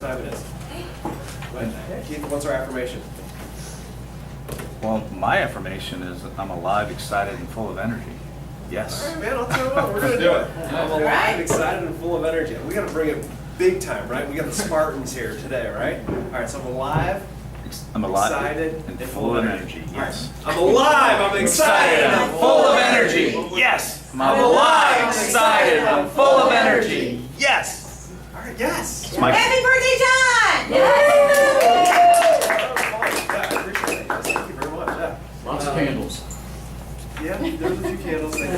Time it is. Keith, what's our affirmation? Well, my affirmation is that I'm alive, excited, and full of energy. Yes. All right, man, I'll tell you what, we're gonna do it. I'm alive, excited, and full of energy. We gotta bring it big time, right? We got the Spartans here today, right? All right, so I'm alive, excited, and full of energy. Yes. I'm alive, I'm excited, and I'm full of energy. Yes. I'm alive, excited, and I'm full of energy. Yes. All right, yes. It's my Happy birthday, John! Yeah, I appreciate it. Thank you very much. Yeah. Lots of candles. Yeah, there's a few candles. Thank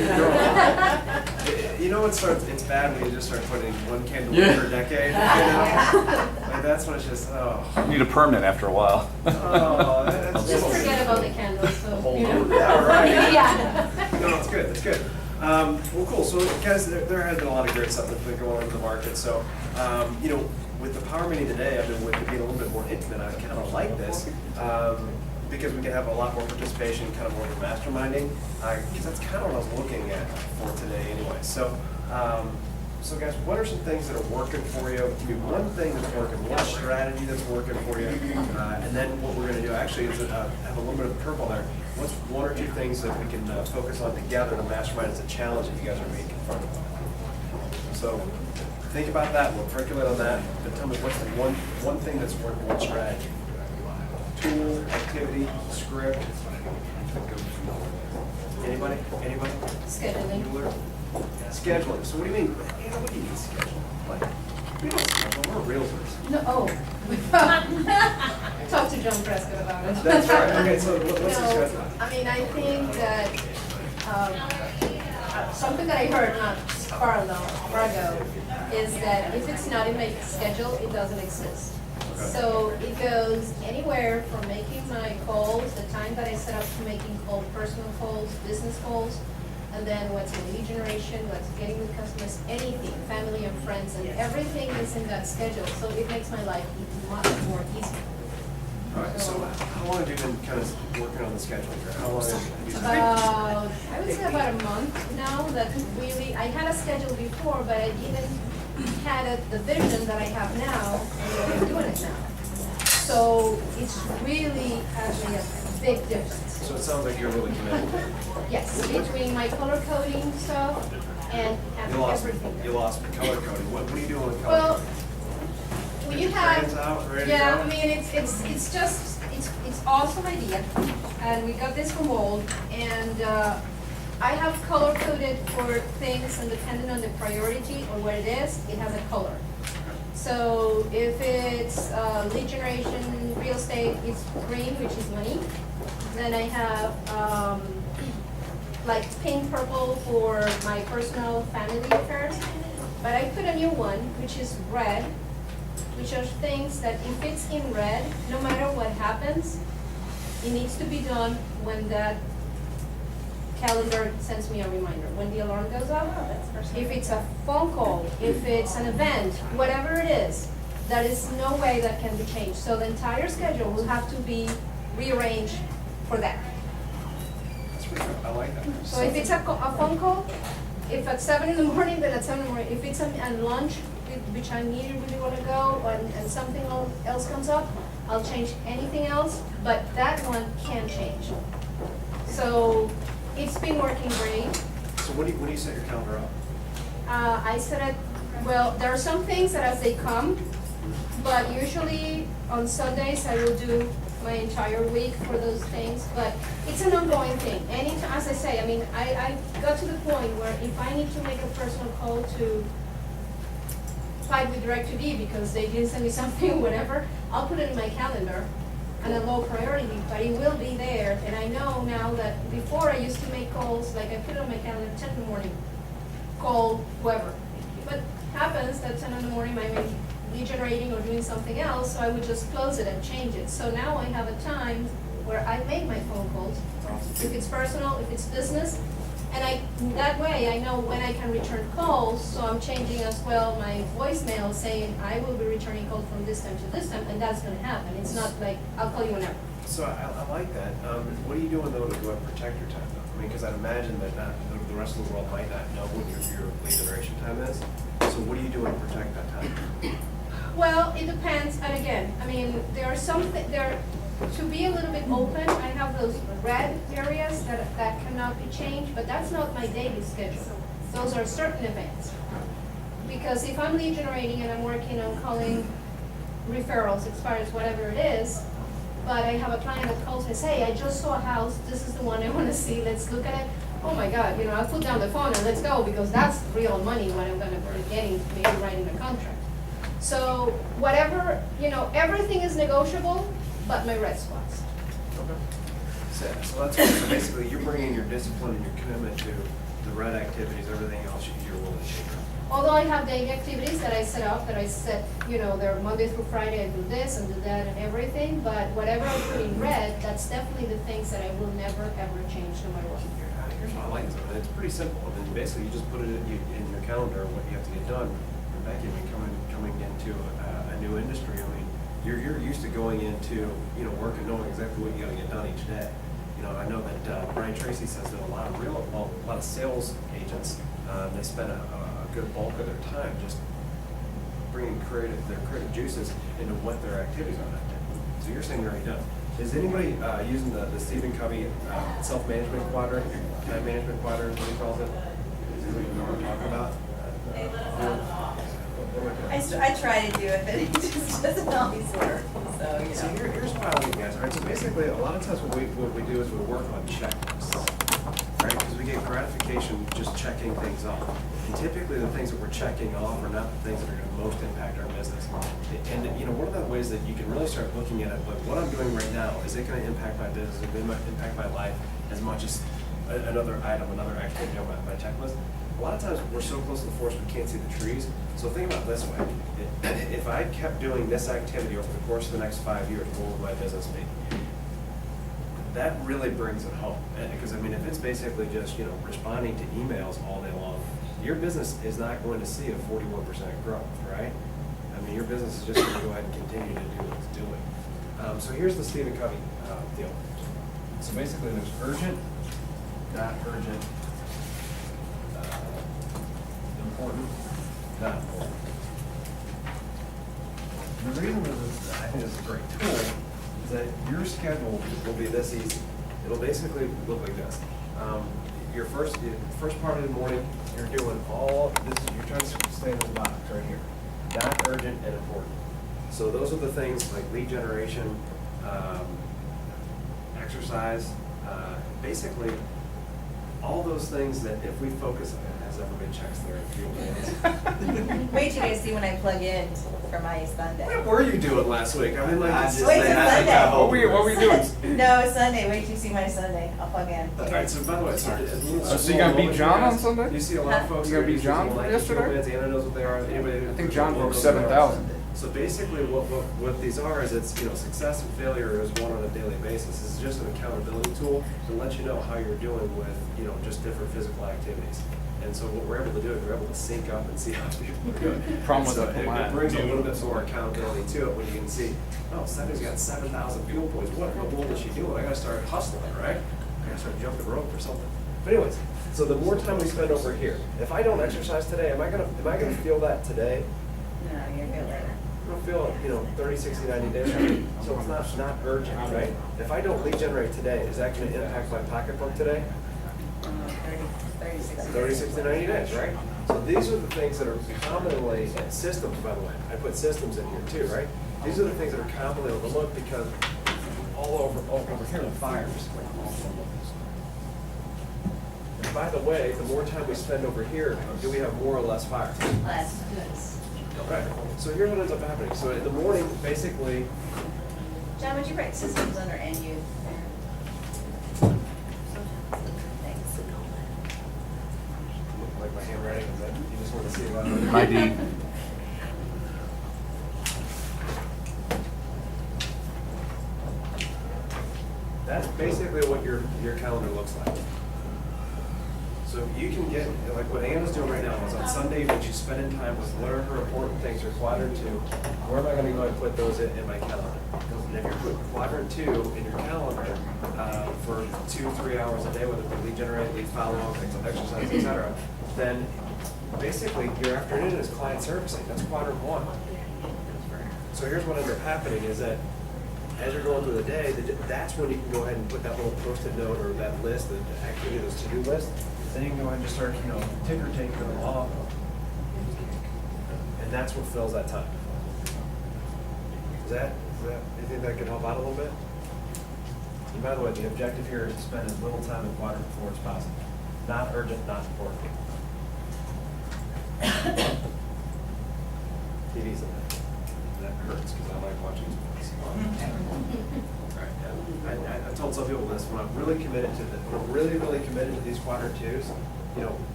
you. You know what starts? It's bad when you just start putting one candle per decade. You know? Like that's when it's just You need a permit after a while. That's Just forget about the candles, so, you know. Yeah, right. Yeah. No, it's good. It's good. Well, cool. So, guys, there has been a lot of great stuff that's been going on in the market. So, you know, with the power meeting today, I've been with being a little bit more intimate. I kind of like this. Because we can have a lot more participation, kind of more of a masterminding, because that's kind of what I was looking at for today anyway. So, so guys, what are some things that are working for you? Give me one thing that's working, one strategy that's working for you, and then what we're going to do actually is have a little bit of a curveball there. What's one or two things that we can focus on together to mastermind as a challenge that you guys are being confronted with? So, think about that. We'll percolate on that. But tell me, what's the one thing that's working, one strategy? Tool, activity, script. Anybody? Anybody? Scheduling. Bueller? Scheduling. So what do you mean? Anna, what do you mean schedule? What? We don't schedule. We're realtors. No, oh. Talk to John Prescott about it. That's right. Okay, so what's the No, schedule? I mean, I think that something that I heard not far ago is that if it's not in my schedule, it doesn't exist. So it goes anywhere from making my calls, the time that I set up to making personal calls, business calls, and then what's my lead generation, what's getting with customers, anything, family and friends, and everything is in that schedule. So it makes my life much more easy. All right, so how long have you been kind of working on the scheduling here? How long have you been? About, I would say about a month now that really, I had a schedule before, but I didn't had the vision that I have now, and I'm doing it now. So it's really has made a big difference. So it sounds like you're really committed. Yes, between my color coding stuff and everything. You lost me. Color coding. What are you doing with color Well, coding? you have, Trans out, ready yeah, to I go? mean, it's just, it's awesome idea. And we got this from Wold, and I have color coded for things, and depending on the priority or what it is, it has a color. So if it's lead generation, real estate, it's green, which is money. Then I have like pink, purple for my personal family affairs. But I put a new one, which is red, which are things that if it's in red, no matter what happens, it needs to be done when that calendar sends me a reminder. When the alarm goes off, if it's a phone call, if it's an event, whatever it is, there is no way that can be changed. So the entire schedule will have to be rearranged for that. That's pretty good. I like that. So if it's a phone call, if at 7 in the morning, then at 7 in the morning. If it's a lunch, which I really want to go, and something else comes up, I'll change anything else, but that one can change. So it's been working great. So when do you set your calendar up? I set it, well, there are some things that as they come, but usually on Sundays I will do my entire week for those things, but it's an ongoing thing. Anytime, as I say, I mean, I got to the point where if I need to make a personal call to fight with DirecTV because they didn't send me something, whatever, I'll put it in my calendar and a low priority, but it will be there. And I know now that before I used to make calls, like I put it on my calendar 10 in the morning, call whoever. But happens that 10 in the morning I may be lead generating or doing something else, so I would just close it and change it. So now I have a time where I make my phone calls, if it's personal, if it's business, and that way I know when I can return calls, so I'm changing as well my voicemail saying I will be returning calls from this time to this time, and that's gonna happen. It's not like, I'll call you whenever. So I like that. What are you doing though to go and protect your time though? I mean, because I'd imagine that the rest of the world might not know what your lead generation time is. So what are you doing to protect that time? Well, it depends, and again, I mean, there are some, to be a little bit open, I have those red areas that cannot be changed, but that's not my daily schedule. Those are certain events. Because if I'm lead generating and I'm working on calling referrals, expires, whatever it is, but I have a client that calls me, say, I just saw a house, this is the one I wanna see, let's look at it. Oh my God, I'll put down the phone and let's go, because that's real money, what I'm gonna be getting, maybe writing a contract. So whatever, everything is negotiable, but my red spots. Okay. So that's good. So basically, you're bringing your discipline and your commitment to the red activities, everything else you're willing to shake up. Although I have daily activities that I set up, that I set, they're Monday through Friday, I do this and do that and everything, but whatever I put in red, that's definitely the things that I will never, ever change no matter what. Here's what I like, it's pretty simple. I mean, basically, you just put it in your calendar, what you have to get done. Rebecca, coming into a new industry, I mean, you're used to going into, work and knowing exactly what you gotta get done each day. I know that Brian Tracy says that a lot of sales agents, they spend a good bulk of their time just bringing their creative juices into what their activities are that day. So you're saying they're already done. Is anybody using the Stephen Covey self-management quadrant, time management quadrant, what he calls it? Is what you know what I'm talking about? I try to do it, but it just doesn't always work, So here's what I think, guys. All right, so basically, a lot of times what we do is we work on checklists, right? Because we get gratification just checking things off. And typically, the things that we're checking off are not the things that are going to most impact our business. And one of the ways that you can really start looking at it, like what I'm doing right now, is it going to impact my business? Is it going to impact my life as much as another item, another activity on my checklist? A lot of times we're so close to the forest we can't see the trees. So think about it this way. If I kept doing this activity over the course of the next 5 years, what would my business be? That really brings it home. Because if it's basically just responding to emails all day long, your business is not going to see a 41% growth, right? Your business is just going to go ahead and continue to do what it's doing. So here's the Stephen Covey deal. So basically there's urgent, not urgent, important, not important. The reason I think this is a great tool is that your schedule will be this easy. It'll basically look like this. Your first part of the morning, you're doing all this. You're trying to stay in this box right here. Not urgent and important. So those are the things like lead generation, exercise, basically all those things that if we focus on it, has everybody checks their fuel bills. Wait till you guys see when I plug in for my Sunday. What were you doing last week? Wait till Sunday. What were you doing? No, Sunday. Wait till you see my Sunday. I'll plug in. All right. So by the way, sorry. So you gonna beat John on Sunday? You see a lot of folks. You gonna that are beat John using, like, yesterday? fuel bins. Anna knows what they are. Anybody? I think John broke 7,000. So basically, what these are is it's success and failure is one on a daily basis. This is just an accountability tool to let you know how you're doing with just different physical activities. And so what we're able to do is we're able to sync up and see how people are doing. Problem So with the it plan. brings a little bit more accountability to it when you can see, oh, Sunday's got 7,000 fuel points. What in the world is she doing? I gotta start hustling, right? I gotta start jumping rope or something. But anyways, so the more time we spend over here, if I don't exercise today, am I gonna feel that today? No, you're good later. I don't feel it, 30, 60, 90 days. So it's not urgent, right? If I don't lead generate today, is that going to impact my pocketbook today? 30, 60. 30, 60, 90 days, right? So these are the things that are commonly, and systems, by the way, I put systems in here too, right? These are the things that are commonly overlooked because all over here the fires. And by the way, the more time we spend over here, do we have more or less fires? Less. Right. So here's what ends up happening. So in the morning, basically, John, would you write systems under and youth? Thanks. like my handwriting, is that you just want to see about My D. That's basically what your calendar looks like. So you can get, like what Anna's doing right now is on Sunday when she's spending time with what are her important things, her quadrant 2, where am I going to go and put those in my calendar? And if you're putting quadrant 2 in your calendar for 2-3 hours a day, whether it be lead generate, lead follow up, exercise, etc., then basically your afternoon is client servicing. That's quadrant 1. So here's what ends up happening is that as you're going through the day, that's when you can go ahead and put that little post-it note or that list, the activity, those to-do list. Then you can go ahead and just start, ticker taking them off. And that's what fills that time. You think that could help out a little bit? And by the way, the objective here is to spend as little time in quadrant 4 as possible. Not urgent, not important. TV's in there. That hurts because I like watching sports. Right, yeah. I told some people this, when I'm really committed to really committed to these quadrant 2s, yeah.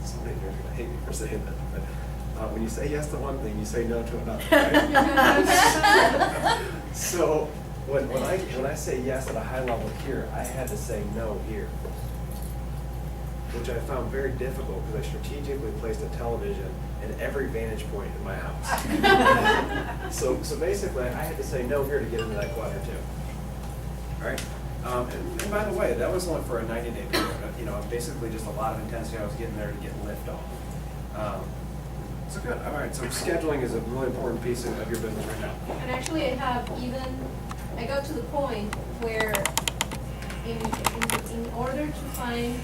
Somebody here's gonna hate me for saying that, but when you say yes to one thing, you say no to another, right? So when I say yes at a high level here, I had to say no here, which I found very difficult because I strategically placed a television in every vantage point in my house. So basically, I had to say no here to get into that quadrant 2. All right. And by the way, that was only for a 90-day period. Basically just a lot of intensity. I was getting there to get lift off. So good. All right. So scheduling is a really important piece of your business right now. And actually, I got to the point where in order to find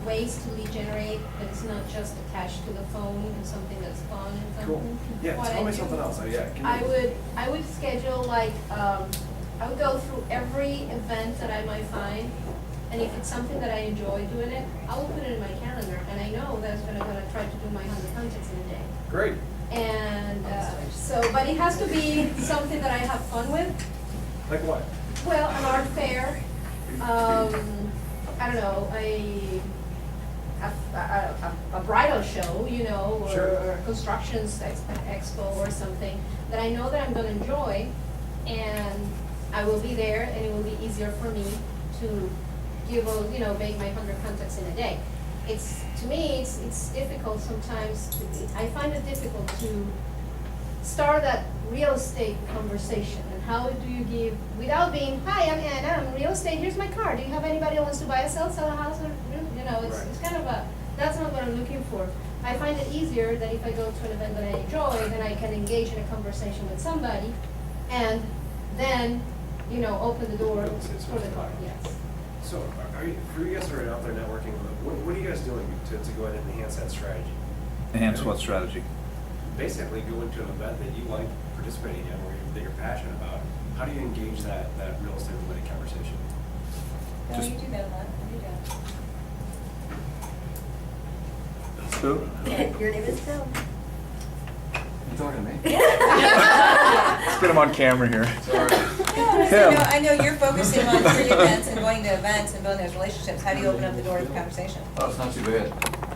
ways to lead generate that is not just attached to the phone and something that's fun and something. Cool. Yeah, what tell I me do, something else. I would schedule I would go through every event that I might find, and if it's something that I enjoy doing it, I will put it in my calendar, and I know that I'm gonna try to do my 100 contacts in a day. Great. And but it has to be something that I have fun with. Like what? Well, an art fair, I don't know, a bridal show, or, Sure. or a constructions expo or something that I know that I'm gonna enjoy, and I will be there, and it will be easier for me to make my 100 contacts in a day. To me, it's difficult sometimes. I find it difficult to start that real estate conversation. And how do you give, without being, hi, I'm Anna, I'm real estate, here's my card. Do you have anybody who wants to buy or sell a house? Or, it's kind of that's not what I'm looking for. I find it easier that if I go to an event that I enjoy, then I can engage in a conversation with somebody, and then, open the door for the card, yes. So, for you guys that are out there networking, what are you guys doing to go ahead and enhance that strategy? Enhance what strategy? Basically, go into an event that you like participating in, or that you're passionate about. How do you engage that real estate related conversation? No, you do that a lot. You do. Who? Your name is Phil. You talking to me? Let's get him on camera here. Sorry. I know you're focusing on free events and going to events and building those relationships. How do you open up the door to the conversation? Oh, it's not too bad.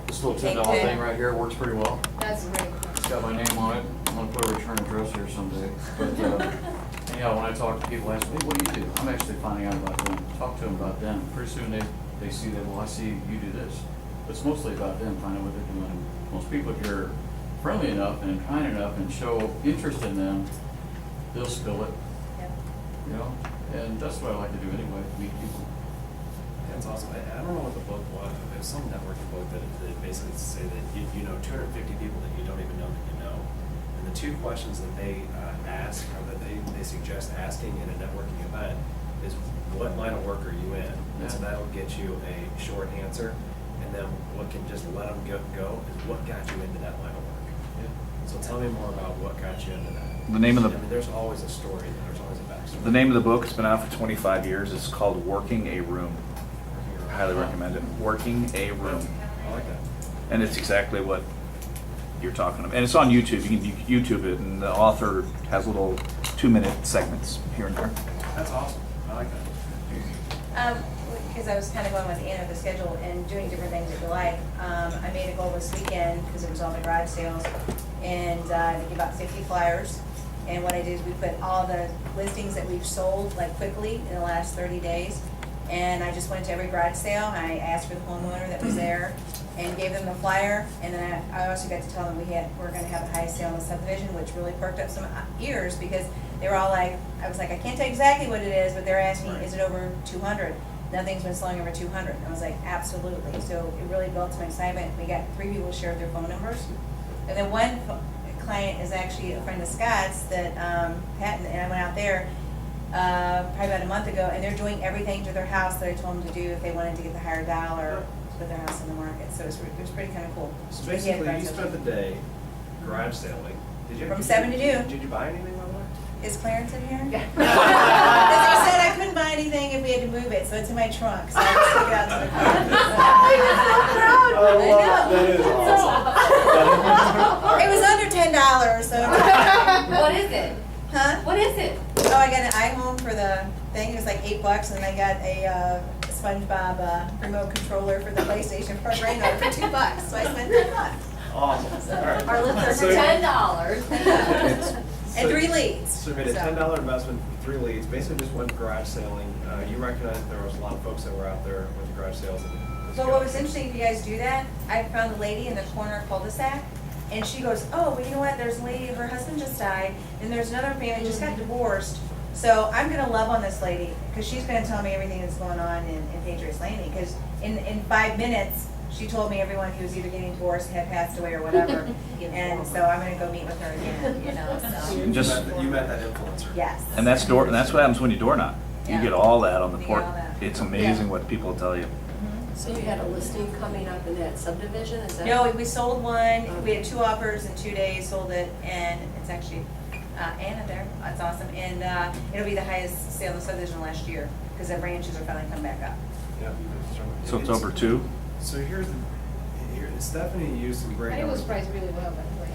This little $10 Take thing right here works pretty well. That's great. It's got my name on it. I'm gonna put a return address here someday. But anyhow, when I talk to people, ask me, hey, what do you do? I'm actually finding out about them. Talk to them about them. Pretty soon they see that, well, I see you do this. But it's mostly about them, find out what they're doing. Most people, if you're friendly enough and kind enough and show interest in them, they'll spill it. Yeah. And that's what I like to do anyway, meet people. That's awesome. I don't know what the book was. There's some networking book that basically say that you know 250 people that you don't even know that you know. And the 2 questions that they ask, or that they suggest asking in a networking event, is what line of work are you in? And so that'll get you a short answer. And then what can just let them go is what got you into that line of work. Yeah. So tell me more about what got you into that. The name of the there's always a story. There's always a backstory. The name of the book has been out for 25 years. It's called Working a Room. I highly recommend it. Working a Room. I like that. And it's exactly what you're talking about. And it's on YouTube. You can YouTube it, and the author has little 2-minute segments here and there. That's awesome. I like that. Because I was kind of going with Anna, the schedule, and doing different things that you like. I made a goal this weekend, because it was all the garage sales, and to give out 50 flyers. And what I did is we put all the listings that we've sold, quickly in the last 30 days. And I just went to every garage sale, and I asked for the homeowner that was there, and gave them the flyer. And then I also got to tell them we're going to have the highest sale in the subdivision, which really perked up some ears, because they were all like, I was like, I can't tell you exactly what it is, but they're asking, is it over 200? Nothing's been selling over 200. I was like, absolutely. So it really built some excitement. We got 3 people shared their phone numbers. And then client is actually a friend of Scott's that, Pat and I went out there, probably about a month ago, and they're doing everything to their house that I told them to do if they wanted to get the higher dollar, put their house on the market, so it was pretty kind of cool. So But yeah, basically, garage you sales. spent the day garage sailing. Did you? From 7 to 2. Did you buy anything by the way? Is Clarence in here? Because he said I couldn't buy anything if we had to move it, so it's in my trunk, so I just took it out to the car. Oh, I wow, know. that is awesome. It was under $10, so. What is it? Huh? What is it? Oh, I got an iHome for the thing, it was like $8, and I got a SpongeBob remote controller for the PlayStation for a granddaughter for $2, so I spent $10. Awesome. All right. Our listeners So- for $10. And 3 leads. So you made a $10 investment for 3 leads, basically just went garage sailing. You recognized there was a lot of folks that were out there with the garage sales. So what was interesting, if you guys do that, I found a lady in the corner cul-de-sac, and she goes, oh, well, you know what, there's a lady, her husband just died, and there's another family just got divorced, so I'm gonna love on this lady, because she's gonna tell me everything that's going on in Patriots Landing, because in 5 minutes, she told me everyone who was either getting divorced, had passed away, or whatever, and so I'm gonna go meet with her again, you know, so, You met that influencer. yes. And that's what happens when you door knock. You Yeah. get all that on the You get port. all that. It's amazing what people tell you. So you had a listing coming up in that subdivision, is that? No, we sold one, we had 2 offers in 2 days, sold it, and it's actually, Anna there, that's awesome, and, it'll be the highest sale in the subdivision last year, because the branches are finally coming back up. Yeah. So it's over 2? So here's Stephanie used some great And it was numbers. priced really well, by the way,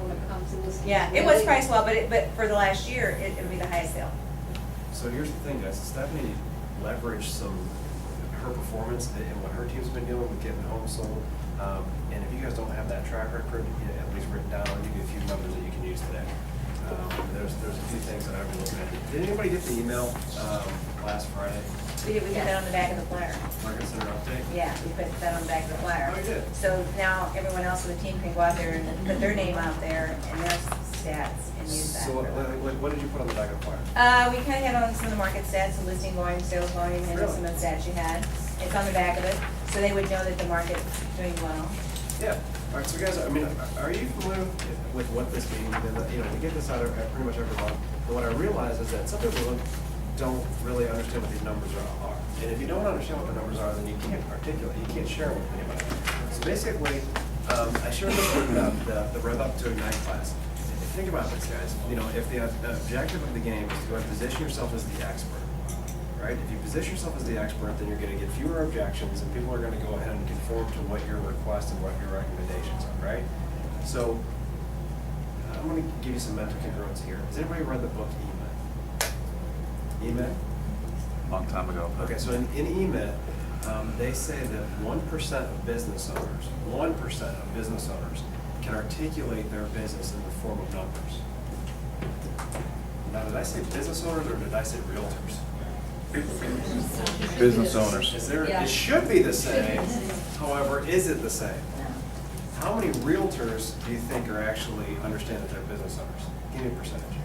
when it comes to this. Yeah, it was priced well, but for the last year, it'll be the highest sale. So here's the thing, guys. Stephanie leveraged her performance and what her team's been doing with getting homes sold. And if you guys don't have that track record, at least written down, I'll give you a few numbers that you can use today. There's a few things that I've been looking at. Did anybody get the email last Friday? We put that on the back of the flyer. Market Center update? Yeah, we put that on the back of the flyer. Oh, you did? So now everyone else with the team can go out there and put their name out there and their stats and use that. So what did you put on the back of the flyer? We kind of had on some of the market stats, the listing volume, sales volume, and some of the stats you had. It's on the back of it, so they would know that the market's doing well. Yeah. All right, so guys, I mean, are you familiar with what this means? We get this out pretty much every month. But what I realize is that some people don't really understand what these numbers are. And if you don't understand what the numbers are, then you can't articulate, you can't share them with anybody. So basically, I shared this with the Rev Up to Ignite class. Think about this, guys. If the objective of the game is to go and position yourself as the expert, right? If you position yourself as the expert, then you're going to get fewer objections, and people are going to go ahead and conform to what your request and what your recommendations are, right? So I'm going to give you some mental congruence here. Has anybody read the book E-Myth? E-Myth? Long time ago. but- Okay, so in E-Myth, they say that 1% of business owners, 1% of business owners can articulate their business in the form of numbers. Now, did I say business owners or did I say realtors? Business owners. It should be the same, however, is it the same? How many realtors do you think are actually understand that they're business owners? Give me a percentage.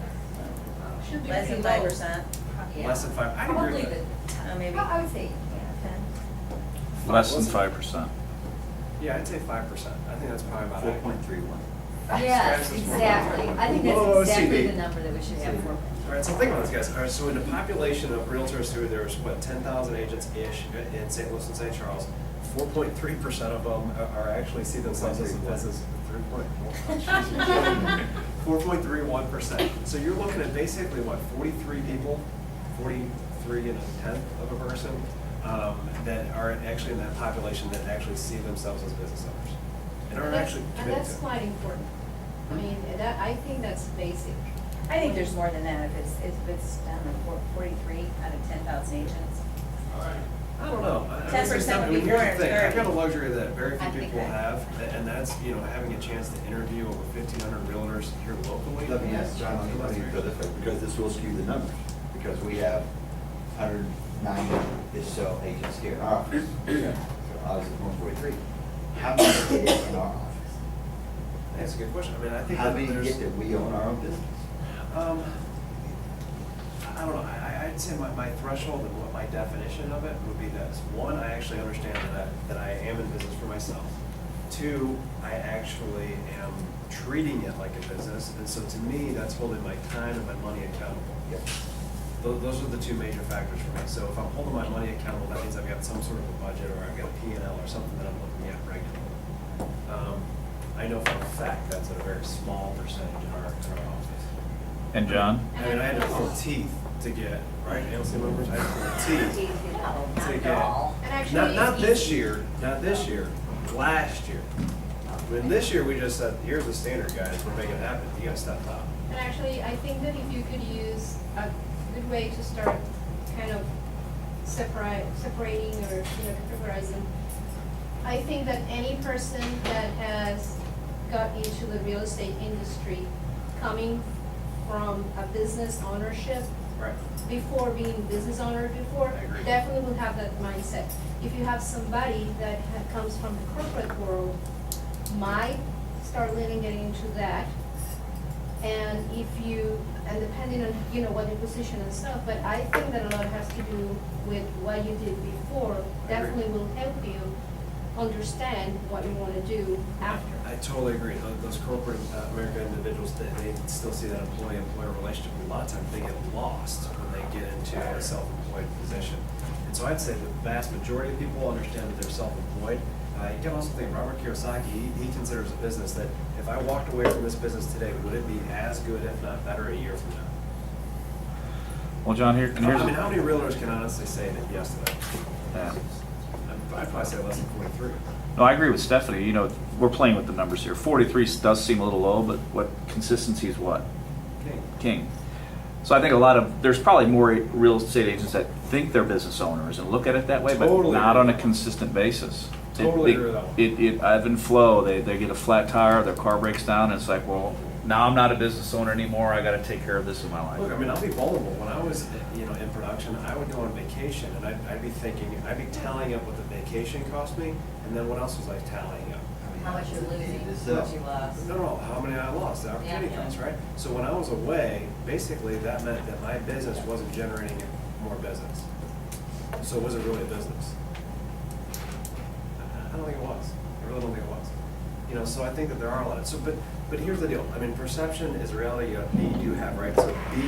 Less than 5%, Less than 5, I agree with that. maybe. I would say, 10. Less than 5%. Yeah, I'd say 5%. I think that's probably about accurate. 4.31. Yes, exactly. I think Whoa, that's exactly CB. the number that we should have for. All right, so think about this, guys. All right, so in a population of realtors who there's, 10,000 agents-ish in St. Louis and St. Charles, 4.3% of them are actually see themselves as a business. 4.31%. So you're looking at basically, 43 people, 43 and a tenth of a person, that are actually in that population that actually see themselves as business owners. And are actually and committed that's to it. quite important. I mean, I think that's basic. I think there's more than that, if it's, I don't know, 43 out of 10,000 agents. I don't know. 10% would be Here's the thing. I've 430. got a luxury that very I few think people that- have, and that's, having a chance to interview over 1,500 realtors here locally. Let me ask John, let me put it this way, because this will skew the numbers, because we have 190 so agents here in our office. So obviously 143. How many get it in our office? That's a good question. I mean, I think How that many there's, get that we own our own business? I don't know. I'd say my threshold and what my definition of it would be this. One, I actually understand that I am in business for myself. 2, I actually am treating it like a business, and so to me, that's holding my time and my money accountable. Yep. Those are the 2 major factors for me. So if I'm holding my money accountable, that means I've got some sort of a budget, or I've got a P&L or something that I'm looking at regularly. I know for a fact that's a very small percentage in our office. And John? I mean, I had to pull teeth to get, right, ALC members, I had to pull teeth No, to not get. at all. And actually, Not this year, last year. I mean, this year, we just said, here's the standard, guys, we're making it happen, you gotta step up. And actually, I think that if you could use a good way to start kind of separating or, categorizing, I think that any person that has got into the real estate industry coming from a business ownership Right. before being business owner before, I agree. definitely will have that mindset. If you have somebody that comes from the corporate world, might start getting into that. And if you, and depending on, what your position and stuff, but I think that a lot has to do with what you did before, definitely will help you understand what you want to do after. I totally agree. Those corporate American individuals, they still see that employee-employer relationship. A lot of times they get lost when they get into a self-employed position. And so I'd say the vast majority of people understand that they're self-employed. You can also think Robert Kiyosaki, he considers a business that if I walked away from this business today, would it be as good, if not better, a year from now? Well, John, here's. I mean, how many realtors can honestly say that yes to that? Yeah. I'd probably say less than 43. No, I agree with Stephanie. We're playing with the numbers here. 43 does seem a little low, but what consistency is what? King. So I think there's probably more real estate agents that think they're business owners and look at it that way, but Totally not agree. on a consistent basis. Totally agree with that one. It ebb and flow. They get a flat tire, their car breaks down, and it's like, well, now I'm not a business owner anymore. I got to take care of this in my life. Look, I mean, I'll be vulnerable. When I was, in production, I would go on vacation, and I'd be tallying up what the vacation cost me, and then what else was I tallying up? How much you're losing, This how is- much you lost. No, how many I lost, the opportunity Yeah. cost, right? So when I was away, basically, that meant that my business wasn't generating more business. So was it really a business? I don't think it was. I really don't think it was. So I think that there are a lot of, but here's the deal. I mean, perception is reality. B, you have, right? So B,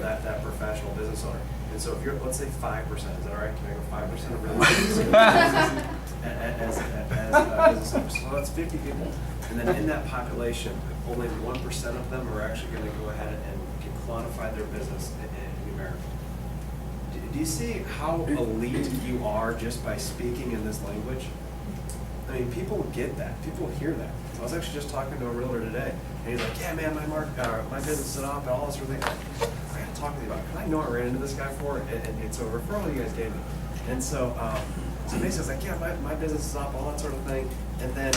that professional business owner. And so if you're, let's say 5%, is that all right? Can I go 5% of real estate as a business owner? So that's 50 people. And then in that population, only 1% of them are actually going to go ahead and can quantify their business in America. Do you see how elite you are just by speaking in this language? I mean, people get that. People hear that. I was actually just talking to a realtor today, and he's like, "Yeah, man, my business is up and all this sort of thing." I got to talk with you about it because I know I ran into this guy before, and it's a referral you guys gave me. And so, so basically, I was like, "Yeah, my business is up, all that sort of thing." And then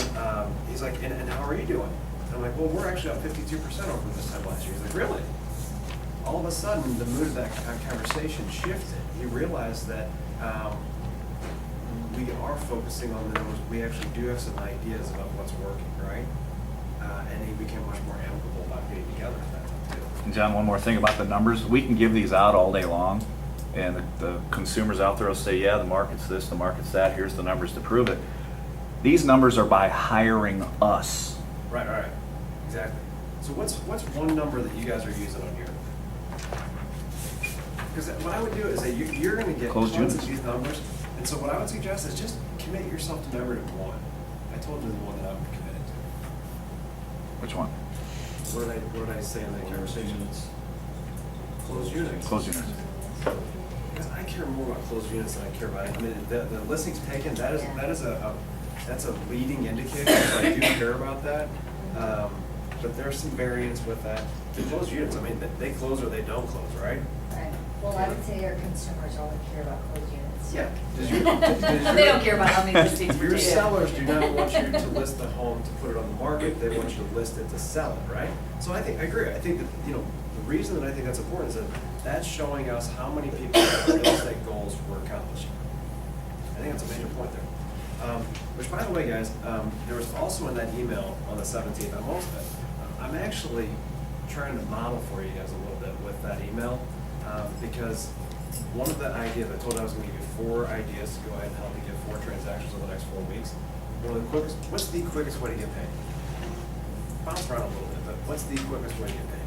he's like, and how are you doing? And I'm like, "Well, we're actually up 52% over this time last year." He's like, "Really?" All of a sudden, the mood of that conversation shifted. He realized that we are focusing on the numbers. We actually do have some ideas about what's working, right? And he became much more amicable about getting together at that time, too. And John, one more thing about the numbers. We can give these out all day long, and the consumers out there will say, yeah, the market's this, the market's that, here's the numbers to prove it. These numbers are by hiring us. Right. Exactly. So what's one number that you guys are using on here? Because what I would do is that you're going to get Closed tons units. of these numbers. And so what I would suggest is just commit yourself to memory to one. I told you the one that I would commit to. Which one? What did I say in that conversation? Closed units. Closed units. Because I care more about closed units than I care about it. I mean, the listings taken, that's a leading indicator, so I do care about that. But there's some variance with that. The closed units, I mean, they close or they don't close, right? Right. Well, I would say our consumers only care about closed units. Yeah. They don't care about how many listings we're Your taking. sellers do not want you to list the home to put it on the market. They want you to list it to sell it, right? So I agree. I think that, the reason that I think that's important is that that's showing us how many people's real estate goals we're accomplishing. I think that's a major point there. Which, by the way, guys, there was also in that email on the 17th, I'm actually trying to model for you guys a little bit with that email, because one of the ideas, I told you I was going to give you 4 ideas to go ahead and help me get 4 transactions over the next 4 weeks. one of the quickest, what's the quickest way to get paid? Bounce around a little bit, but what's the quickest way to get paid?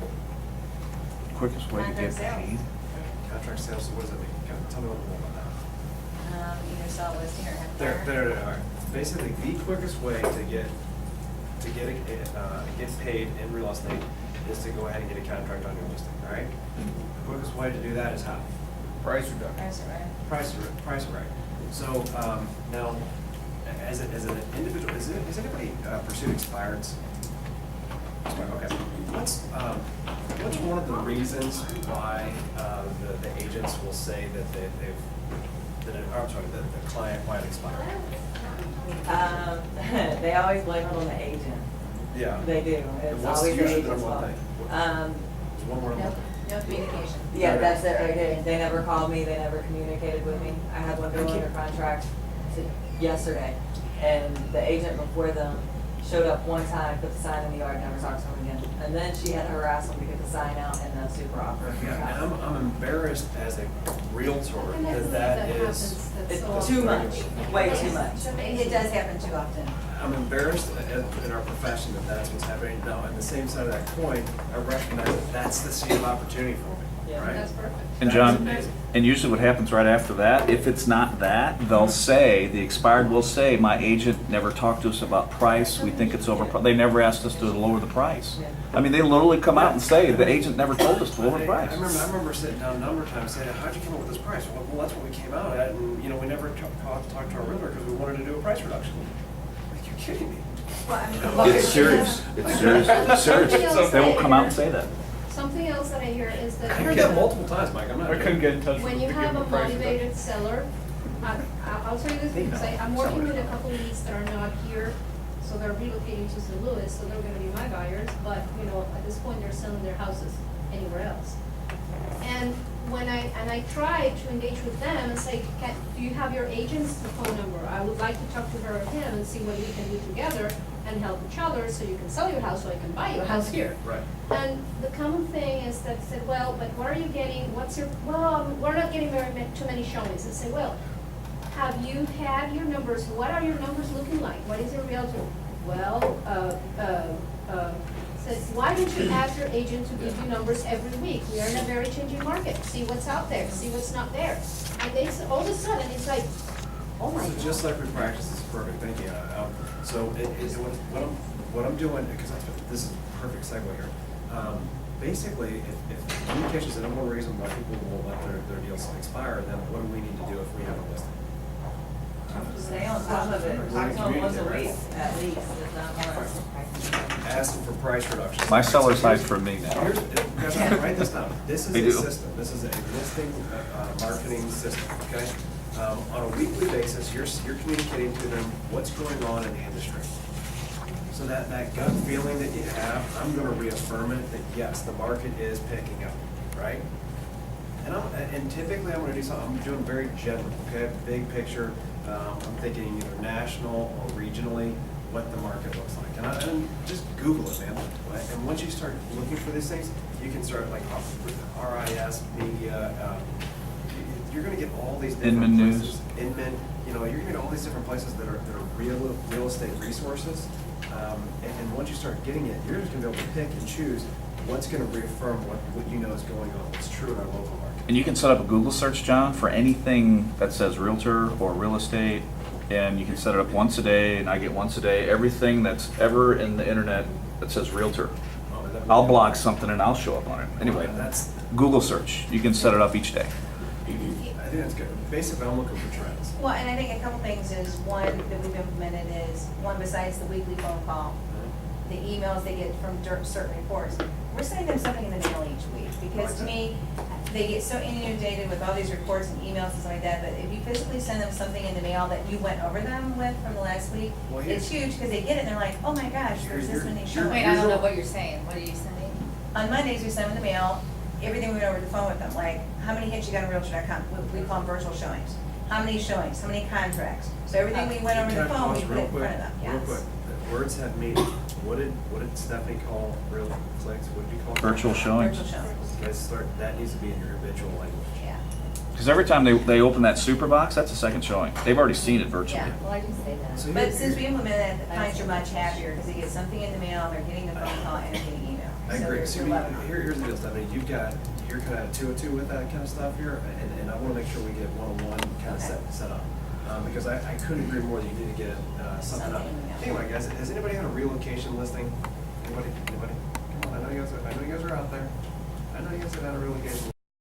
Quickest way to get Contract sales. paid? Contract sales, so what does that mean? Tell me a little more about that. Either sell a listing or have a There, buyer. there, all right. Basically, the quickest way to get paid in real estate is to go ahead and get a contract on your listing, all right? The quickest way to do that is how? Price reduction. Price it right. Price it right. So, now, as an individual, has anybody pursued expireds? Okay. What's one of the reasons why the agents will say that the client might expire? They always blame it on the agent. Yeah. They do. And It's what's always the usually the agent's number one fault. thing? There's one more No, number. no communication. Yeah, that's it right there. They never called me, they never communicated with me. I had one go Thank you. under contract yesterday, and the agent before them showed up one time, put the sign in the yard, never talked to him again. And then she had to harass him to get the sign out and the super offer. Yeah, and I'm embarrassed as a realtor And I believe that is. happens, that's so It's too often. much, way too much. It does happen too often. I'm embarrassed in our profession that that's what's happening. Now, on the same side of that coin, I recognize that that's the seed of opportunity for me, Yeah. right? That's perfect. And That is John, amazing. and usually what happens right after that, if it's not that, they'll say, the expired will say, my agent never talked to us about price, we think it's over, they never asked us to lower the price. I mean, they literally come out and say, the agent never told us to lower the price. I remember sitting down a number of times saying, how'd you come up with this price? Well, that's what we came out at, and, we never talked to our realtor because we wanted to do a price reduction. Like, you're kidding me. Well, I mean, It's serious, it's serious, it's serious. They won't come out and say that. Something else that I hear is that. I heard that multiple times, Mike, I'm not. I couldn't get in touch with When them you to give have them a a price motivated reduction. seller, I'll tell you this because I'm working with a couple leads that are not here, so they're relocating to St. Louis, so they're gonna be my buyers, but, at this point, they're selling their houses anywhere else. And when I try to engage with them and say, do you have your agent's phone number? I would like to talk to her or him and see what we can do together and help each other so you can sell your house so I can buy your house here. Right. And the common thing is that said, well, but what are you getting, we're not getting too many showings. And say, well, have you had your numbers, what are your numbers looking like? What is your realtor? Well, says, why don't you ask your agent to give you numbers every week? We are in a very changing market. See what's out there, see what's not there. And they, all of a sudden, it's like, oh my So God. just like we practice, this is perfect, thank you. So what I'm doing, because this is a perfect segue here. Basically, if communication is the number one reason why people will let their deals expire, then what do we need to do if we have a listing? Stay on top of it, talk to them once a week, at least, if not more. Ask them for price reductions. My sellers hide from me now. Here's, guys, write this down. This is They a do. system. This is a listing marketing system, okay? On a weekly basis, you're communicating to them what's going on in the industry. So that gut feeling that you have, I'm gonna reaffirm it, that yes, the market is picking up, right? And typically I'm gonna do something, I'm doing very general, okay, big picture. I'm thinking either national or regionally, what the market looks like. And just Google it, man. And once you start looking for these things, you can start like RIS, media, you're gonna get all these different Inman News. places. Inman, you're gonna get all these different places that are real estate resources. And once you start getting it, you're just gonna be able to pick and choose what's gonna reaffirm what you know is going on, what's true in our local market. And you can set up a Google search, John, for anything that says realtor or real estate, and you can set it up once a day, and I get once a day, everything that's ever in the internet that says realtor. I'll block something and I'll show up on it. Anyway, That's, Google search, you can set it up each day. I think that's good. Basically, I'm looking for trends. Well, and I think a couple things is, one that we've implemented is, one besides the weekly phone call, the emails they get from certain reports, we're sending them something in the mail each week. Because to me, they get so inundated with all these reports and emails and stuff like that, but if you physically send them something in the mail that you went over them with from the last week, Well, it's huge, because they get it and they're like, oh my gosh, there's this many showings. Wait, I don't know what you're saying. What are you sending? On Mondays, we send them the mail, everything we went over the phone with them, like, how many hits you got on Realtor.com? We call them virtual showings. How many showings, how many contracts? So everything we went over the Can I phone, we pause put real it in quick? front of them, Real yes. quick, words have meaning. What did Stephanie call real clicks? What did you call it? Virtual showings. Virtual showings, Guys, that needs to be in your habitual language. yeah. Because every time they open that super box, that's a second showing. They've already seen it virtually. Yeah. Well, I do say that. So But since we implemented that, the clients are much happier because they get something in the mail, they're getting the phone call and they're getting email. I So agree. they're See, loving it. here's the deal, Stephanie. You're kind of 2-2 with that kind of stuff here, and I want to make sure we get one-on-one kind of Okay. set up. Because I couldn't agree more that you need to get something up. Something in the mail. Think about it, guys. Has anybody had a relocation listing? Anybody? Come on, I know you guys are out there. I know you guys have had a relocation